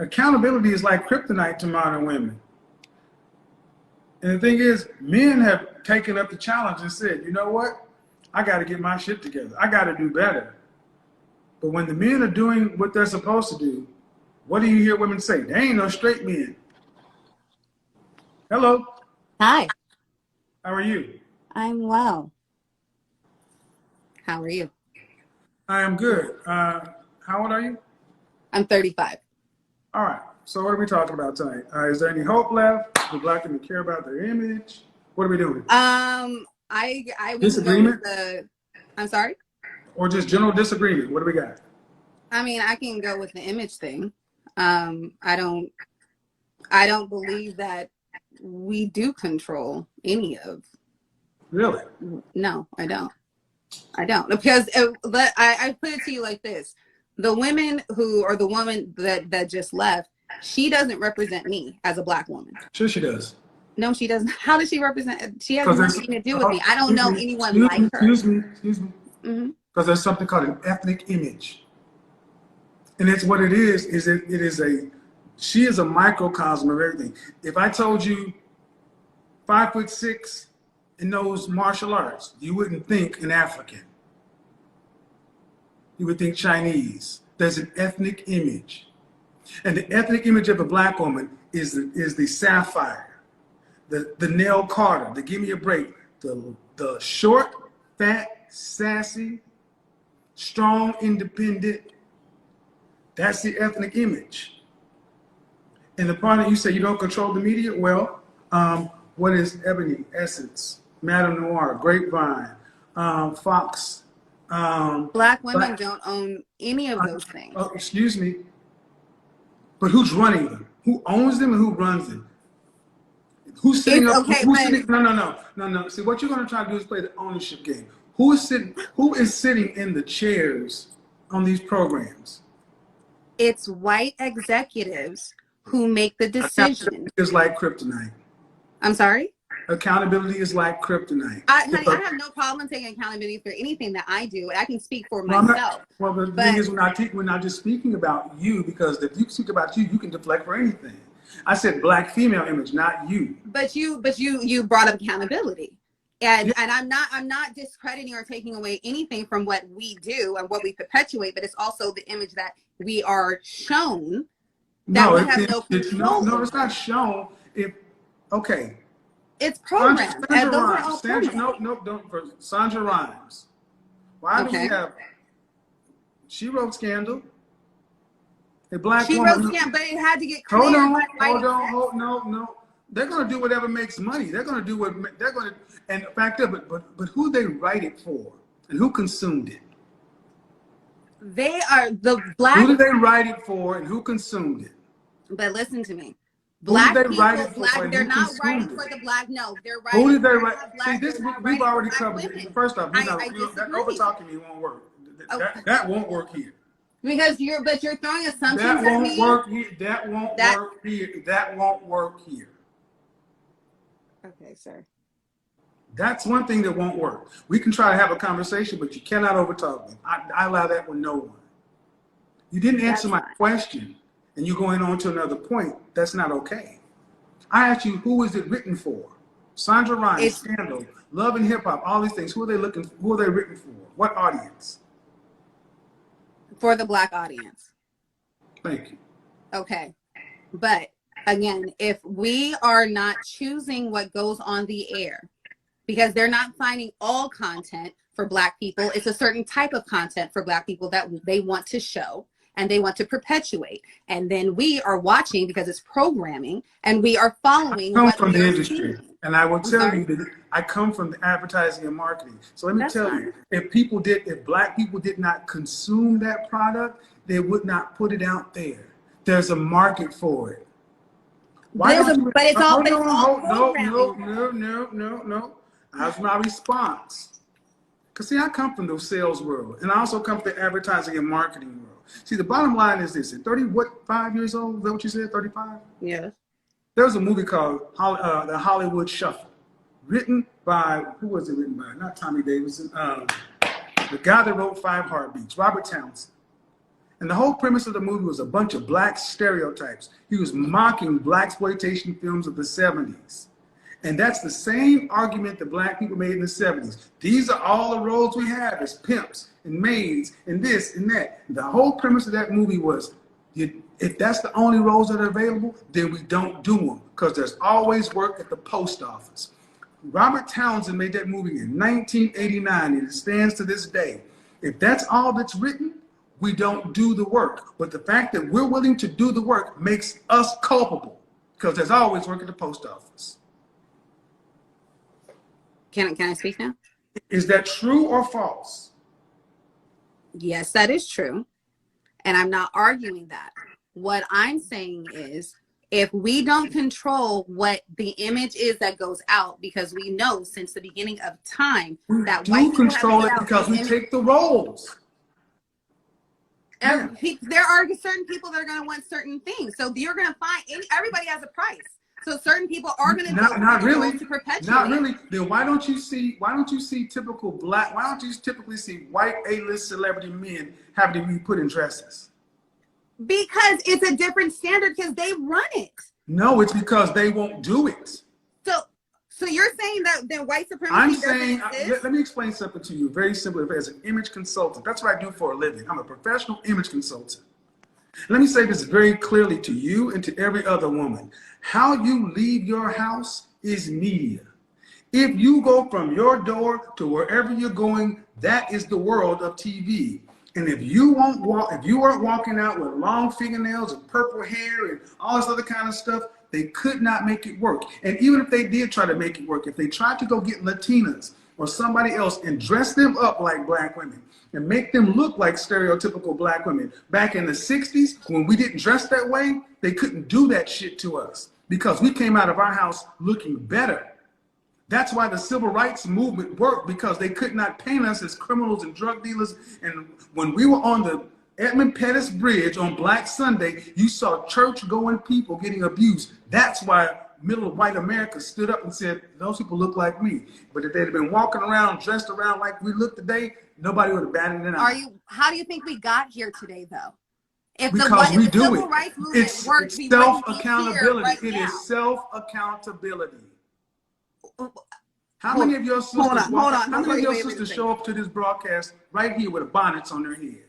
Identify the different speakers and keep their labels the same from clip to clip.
Speaker 1: Accountability is like kryptonite to modern women. And the thing is, men have taken up the challenge and said, you know what? I got to get my shit together. I got to do better. But when the men are doing what they're supposed to do, what do you hear women say? They ain't no straight men. Hello.
Speaker 2: Hi.
Speaker 1: How are you?
Speaker 2: I'm well. How are you?
Speaker 1: I am good. How old are you?
Speaker 2: I'm 35.
Speaker 1: All right. So what are we talking about tonight? Is there any hope left? Do Black women care about their image? What are we doing?
Speaker 2: I
Speaker 1: disagreement.
Speaker 2: I'm sorry.
Speaker 1: Or just general disagreement? What do we got?
Speaker 2: I mean, I can go with the image thing. I don't believe that we do control any of.
Speaker 1: Really?
Speaker 2: No, I don't. Because I put it to you like this: the women or the woman that just left, she doesn't represent me as a Black woman.
Speaker 1: Sure, she does.
Speaker 2: No, she doesn't. How does she represent? She has nothing to do with me. I don't know anyone like her.
Speaker 1: Excuse me. Because there's something called an ethnic image, and it's what it is. She is a microcosm of everything. If I told you 5'6" and knows martial arts, you wouldn't think an African. You would think Chinese. There's an ethnic image, and the ethnic image of a Black woman is the sapphire, the nail Carter, the give me a break, the short, fat, sassy, strong, independent. That's the ethnic image. And the part that you say you don't control the media, well, what is Ebony, Essence, Madame Noir, Grapevine, Fox?
Speaker 2: Black women don't own any of those things.
Speaker 1: Oh, excuse me. But who's running them? Who owns them and who runs them? Who's sitting up?
Speaker 2: Okay,
Speaker 1: sitting? No. See, what you're going to try to do is play the ownership game. Who is sitting in the chairs on these programs?
Speaker 2: It's white executives who make the decision.
Speaker 1: It's like kryptonite.
Speaker 2: I'm sorry?
Speaker 1: Accountability is like kryptonite.
Speaker 2: Honey, I have no problem taking accountability for anything that I do. I can speak for myself.
Speaker 1: The thing is, we're not just speaking about you, because if you speak about you, you can deflect for anything. I said Black female image, not you.
Speaker 2: But you brought up accountability. And I'm not discrediting or taking away anything from what we do and what we perpetuate, but it's also the image that we are shown that we have no control.
Speaker 1: No, it's not shown. Okay.
Speaker 2: It's programmed.
Speaker 1: Sandra Rhimes. Why do we have? She wrote Scandal. A Black woman.
Speaker 2: She wrote Scandal, but it had to get cleared.
Speaker 1: No. They're going to do whatever makes money. They're going to do what they're going to. And the fact of it, but who they write it for and who consumed it?
Speaker 2: They are the Black.
Speaker 1: Who did they write it for and who consumed it?
Speaker 2: But listen to me. Black people, they're not writing for the Black. No, they're writing.
Speaker 1: Who did they write? See, this we've already covered it. First off, that over talking me won't work. That won't work here.
Speaker 2: Because you're throwing assumptions
Speaker 1: at me.
Speaker 2: That won't work
Speaker 1: here. That won't work here.
Speaker 2: Okay, sir.
Speaker 1: That's one thing that won't work. We can try to have a conversation, but you cannot overtalk me. I allow that with no one. You didn't answer my question, and you're going on to another point. That's not okay. I asked you, who is it written for? Sandra Rhimes, Scandal, Love and Hip Hop, all these things. Who are they written for? What audience?
Speaker 2: For the Black audience.
Speaker 1: Thank you.
Speaker 2: Okay. But again, if we are not choosing what goes on the air, because they're not finding all content for Black people, it's a certain type of content for Black people that they want to show and they want to perpetuate. And then we are watching because it's programming, and we are following.
Speaker 1: I come from the industry, and I will tell you that I come from the advertising and marketing. So let me tell you, if Black people did not consume that product, they would not put it out there. There's a market for it.
Speaker 2: No.
Speaker 1: That's my response. Because see, I come from the sales world, and I also come from the advertising and marketing world. See, the bottom line is this: at 5 years old, is that what you said, 35?
Speaker 2: Yes.
Speaker 1: There was a movie called The Hollywood Shuffle, written by, who was it written by? Not Tommy Davidson, the guy that wrote 5 Heartbeats, Robert Townsend. And the whole premise of the movie was a bunch of black stereotypes. He was mocking blaxploitation films of the 70s. And that's the same argument that black people made in the 70s. These are all the roles we have as pimps and maids and this and that. The whole premise of that movie was, if that's the only roles that are available, then we don't do them, because there's always work at the post office. Robert Townsend made that movie in 1989, and it stands to this day. If that's all that's written, we don't do the work. But the fact that we're willing to do the work makes us culpable, because there's always work at the post office.
Speaker 2: Can I speak now?
Speaker 1: Is that true or false?
Speaker 2: Yes, that is true. And I'm not arguing that. What I'm saying is, if we don't control what the image is that goes out, because we know since the beginning of time that
Speaker 1: we
Speaker 2: white
Speaker 1: do
Speaker 2: people
Speaker 1: control
Speaker 2: have
Speaker 1: it because we take the roles.
Speaker 2: Yeah. There are certain people that are going to want certain things. So you're going to find everybody has a price. So certain people are going to
Speaker 1: not really
Speaker 2: to perpetuate.
Speaker 1: Not really. Then why don't you see typical black? Why don't you typically see white A-list celebrity men having to be put in dresses?
Speaker 2: Because it's a different standard, because they run it.
Speaker 1: No, it's because they won't do it.
Speaker 2: So you're saying that then white supremacy
Speaker 1: I'm
Speaker 2: doesn't
Speaker 1: saying,
Speaker 2: exist?
Speaker 1: let me explain something to you very simply. As an image consultant, that's what I do for a living. I'm a professional image consultant. Let me say this very clearly to you and to every other woman. How you leave your house is media. If you go from your door to wherever you're going, that is the world of TV. And if you weren't walking out with long fingernails and purple hair and all this other kind of stuff, they could not make it work. And even if they did try to make it work, if they tried to go get Latinas or somebody else and dress them up like black women and make them look like stereotypical black women, back in the 60s, when we didn't dress that way, they couldn't do that shit to us because we came out of our house looking better. That's why the civil rights movement worked, because they could not paint us as criminals and drug dealers. And when we were on the Edmund Pettus Bridge on Black Sunday, you saw church-going people getting abused. That's why middle white America stood up and said, those people look like me. But if they'd have been walking around, dressed around like we look today, nobody would have batted an eye.
Speaker 2: How do you think we got here today, though?
Speaker 1: Because we do it.
Speaker 2: It's
Speaker 1: self-accountability. It is self-accountability. How many of your sisters show up to this broadcast right here with bonnets on their head?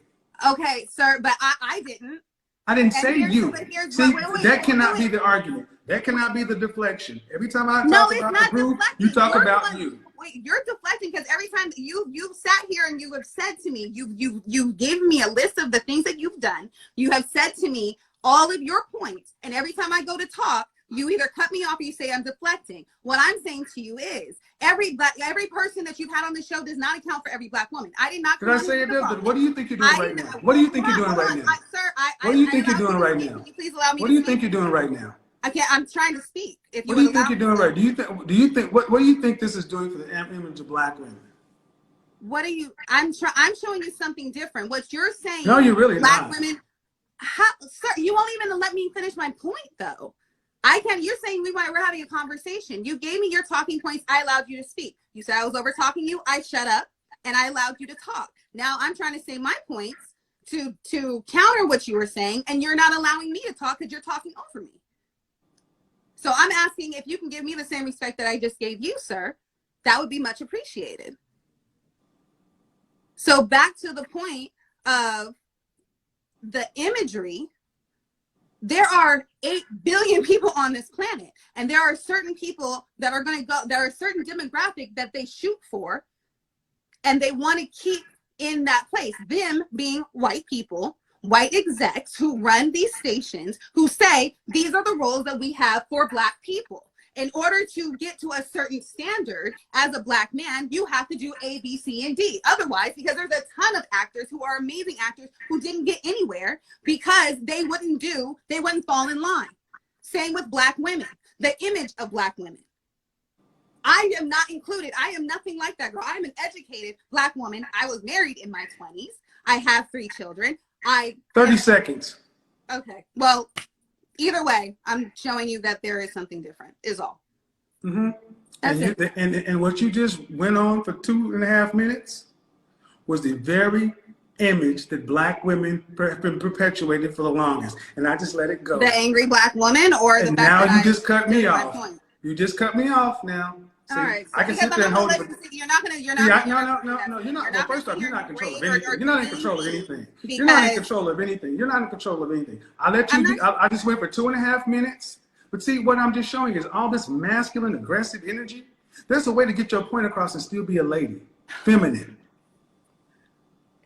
Speaker 2: Okay, sir, but I didn't.
Speaker 1: I didn't say you. See, that cannot be the argument. That cannot be the deflection. Every time I talk about the group, you talk about you.
Speaker 2: Wait, you're deflecting, because every time you've sat here and you have said to me, you gave me a list of the things that you've done. You have said to me all of your points, and every time I go to talk, you either cut me off or you say I'm deflecting. What I'm saying to you is every person that you've had on the show does not account for every black woman. I did not.
Speaker 1: Did I say it does? What do you think you're doing right now? What do you think you're doing right now? What do you think you're doing right now?
Speaker 2: Can you please allow me?
Speaker 1: What do you think you're doing right now?
Speaker 2: I'm trying to speak.
Speaker 1: What do you think you're doing right? Do you think what do you think this is doing for the image of black women?
Speaker 2: I'm showing you something different. What you're saying?
Speaker 1: No, you're really
Speaker 2: black
Speaker 1: not.
Speaker 2: Women. Sir, you won't even let me finish my point, though. You're saying we're having a conversation. You gave me your talking points. I allowed you to speak. You said I was over talking you. I shut up and I allowed you to talk. Now I'm trying to say my points to counter what you were saying, and you're not allowing me to talk because you're talking over me. So I'm asking if you can give me the same respect that I just gave you, sir. That would be much appreciated. So back to the point of the imagery. There are 8 billion people on this planet, and there are certain people that are going to go, there are a certain demographic that they shoot for, and they want to keep in that place. Them being white people, white execs who run these stations, who say, these are the roles that we have for black people. In order to get to a certain standard as a black man, you have to do A, B, C, and D. Otherwise, because there's a ton of actors who are amazing actors who didn't get anywhere because they wouldn't fall in line. Same with black women, the image of black women. I am not included. I am nothing like that girl. I'm an educated black woman. I was married in my 20s. I have 3 children.
Speaker 1: 30 seconds.
Speaker 2: Okay. Well, either way, I'm showing you that there is something different, is all.
Speaker 1: Mm-hmm. And what you just went on for 2.5 minutes was the very image that black women have been perpetuated for the longest, and I just let it go.
Speaker 2: The angry black woman, or the
Speaker 1: And
Speaker 2: fact
Speaker 1: now
Speaker 2: that
Speaker 1: you just cut me off.
Speaker 2: Point?
Speaker 1: You just cut me off now. See,
Speaker 2: all right, so
Speaker 1: I can sit there and hold it.
Speaker 2: You're not gonna. You're
Speaker 1: See,
Speaker 2: not.
Speaker 1: no. You're not. Well, first off, you're not in control of anything. You're not in control of anything. You're not in control of anything. You're not in control of anything. I let you. I just went for 2.5 minutes. But see, what I'm just showing is all this masculine, aggressive energy. There's a way to get your point across and still be a lady, feminine.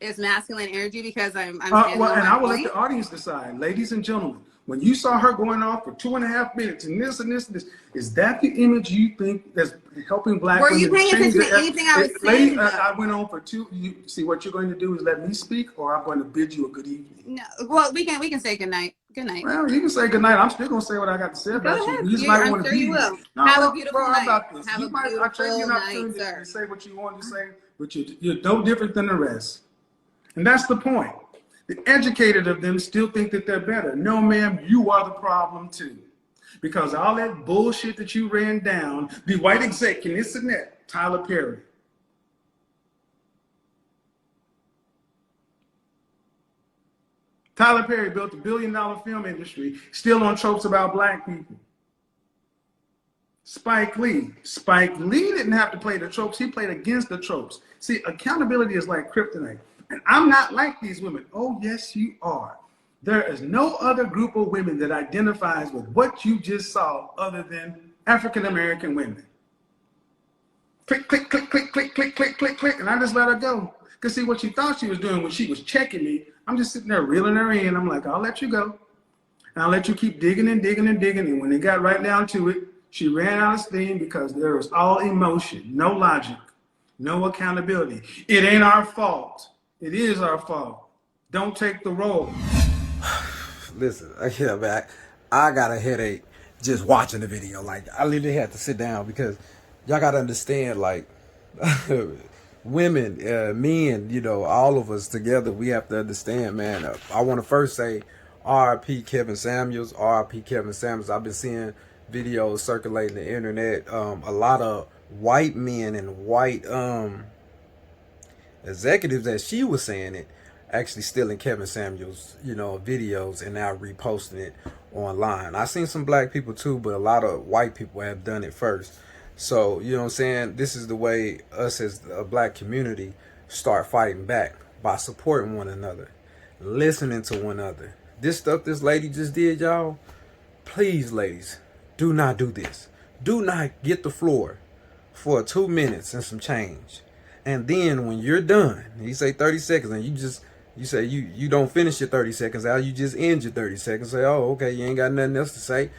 Speaker 2: It's masculine energy because I'm
Speaker 1: well, and I will let the audience decide, ladies and gentlemen. When you saw her going off for 2.5 minutes and this and this and this, is that the image you think that's helping black women?
Speaker 2: Were you paying attention to anything I was saying?
Speaker 1: I went on for two. You see, what you're going to do is let me speak, or I'm going to bid you a good evening.
Speaker 2: No, well, we can say good night. Good night.
Speaker 1: Well, you can say good night. I'm still going to say what I got to say about you. You just might want to be.
Speaker 2: You will.
Speaker 1: No,
Speaker 2: have a beautiful night.
Speaker 1: About this.
Speaker 2: Have
Speaker 1: you
Speaker 2: a
Speaker 1: might,
Speaker 2: beautiful
Speaker 1: I trade you an opportunity to say what you want to say, but you're no different than the rest, and that's the point. The educated of them still think that they're better. No, ma'am, you are the problem too. Because all that bullshit that you ran down, the white executive, this and that, Tyler Perry. Tyler Perry built a $1 billion film industry, still on tropes about black people. Spike Lee didn't have to play the tropes, he played against the tropes. See, accountability is like kryptonite. And I'm not like these women. Oh, yes, you are. There is no other group of women that identifies with what you just saw other than African-American women. Click, click, click, click, click, click, click, click, click, and I just let her go. Because see, what she thought she was doing when she was checking me, I'm just sitting there reeling her in. I'm like, I'll let you go. And I'll let you keep digging and digging and digging. And when it got right down to it, she ran out of steam because there was all emotion, no logic, no accountability. It ain't our fault. It is our fault. Don't take the role.
Speaker 3: Listen, yeah, man, I got a headache just watching the video. Like, I literally had to sit down because y'all got to understand, like, women, men, you know, all of us together, we have to understand, man. I want to first say R.I.P. Kevin Samuels, R.I.P. Kevin Samuels. I've been seeing videos circulating the internet. A lot of white men and white executives, as she was saying it, actually stealing Kevin Samuels, you know, videos and now reposting it online. I seen some black people too, but a lot of white people have done it first. So, you know what I'm saying? This is the way us as a black community start fighting back, by supporting one another, listening to one another. This stuff this lady just did, y'all, please, ladies, do not do this. Do not get the floor for 2 minutes and some change. And then when you're done, you say 30 seconds, and you say you don't finish your 30 seconds out, you just end your 30 seconds. Say, oh, okay, you ain't got nothing else to say.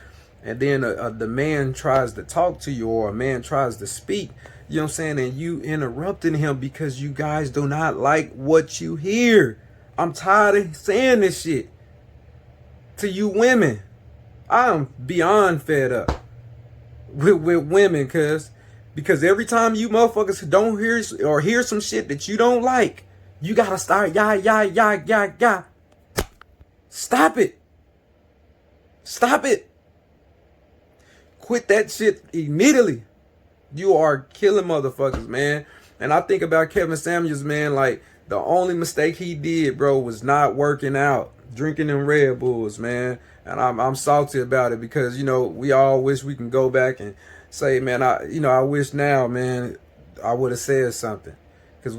Speaker 3: And then the man tries to talk to you, or a man tries to speak, you know what I'm saying, and you interrupting him because you guys do not like what you hear. I'm tired of saying this shit to you women. I'm beyond fed up with women, because every time you motherfuckers don't hear or hear some shit that you don't like, you gotta start yah. Stop it. Stop it. Quit that shit immediately. You are killing motherfuckers, man. And I think about Kevin Samuels, man, like, the only mistake he did, bro, was not working out, drinking them Red Bulls, man. And I'm salty about it because, you know, we all wish we can go back and say, man, I wish now, man, I would have said something. Because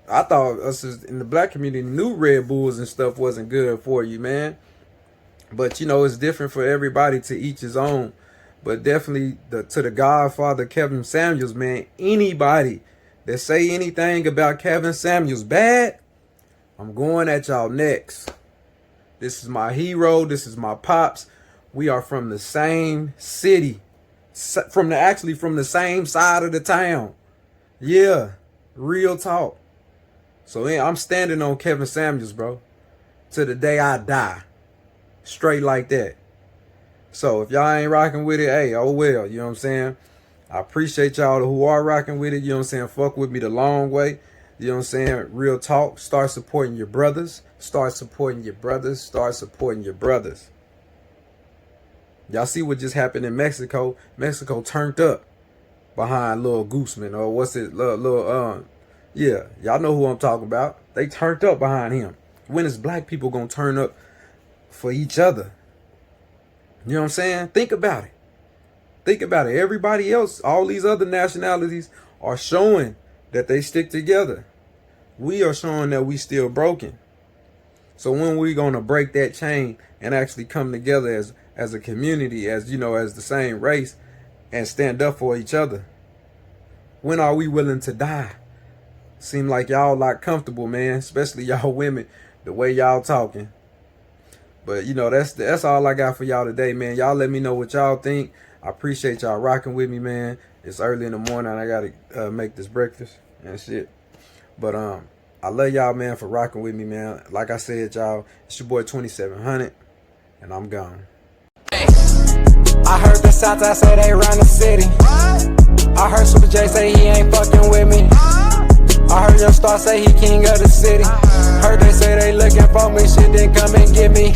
Speaker 3: I thought us in the black community knew Red Bulls and stuff wasn't good for you, man. But, it's different for everybody, to each his own. But definitely to the Godfather, Kevin Samuels, man, anybody that say anything about Kevin Samuels bad, I'm going at y'all next. This is my hero. This is my pops. We are from the same city. From the same side of the town. Yeah, real talk. So yeah, I'm standing on Kevin Samuels, bro, to the day I die. Straight like that. So if y'all ain't rocking with it, hey, oh well, you know what I'm saying? I appreciate y'all who are rocking with it, you know what I'm saying? Fuck with me the long way. You know what I'm saying? Real talk. Start supporting your brothers. Start supporting your brothers. Start supporting your brothers. Y'all see what just happened in Mexico? Mexico turned up behind Lil Gooseman, or what's it, Yeah, y'all know who I'm talking about. They turned up behind him. When is black people gonna turn up for each other? You know what I'm saying? Think about it. Think about it. Everybody else, all these other nationalities are showing that they stick together. We are showing that we still broken. So when we gonna break that chain and actually come together as a community, as you know, as the same race, and stand up for each other? When are we willing to die? Seem like y'all like comfortable, man, especially y'all women, the way y'all talking. But you know, that's all I got for y'all today, man. Y'all let me know what y'all think. I appreciate y'all rocking with me, man. It's early in the morning. I gotta make this breakfast and shit. But I love y'all, man, for rocking with me, man. Like I said, y'all, it's your boy 2700, and I'm gone.
Speaker 4: I heard the Southside say they run the city. I heard Super J say he ain't fucking with me. I heard Young Star say he king of the city. Heard they say they looking for me, shit then come and get me.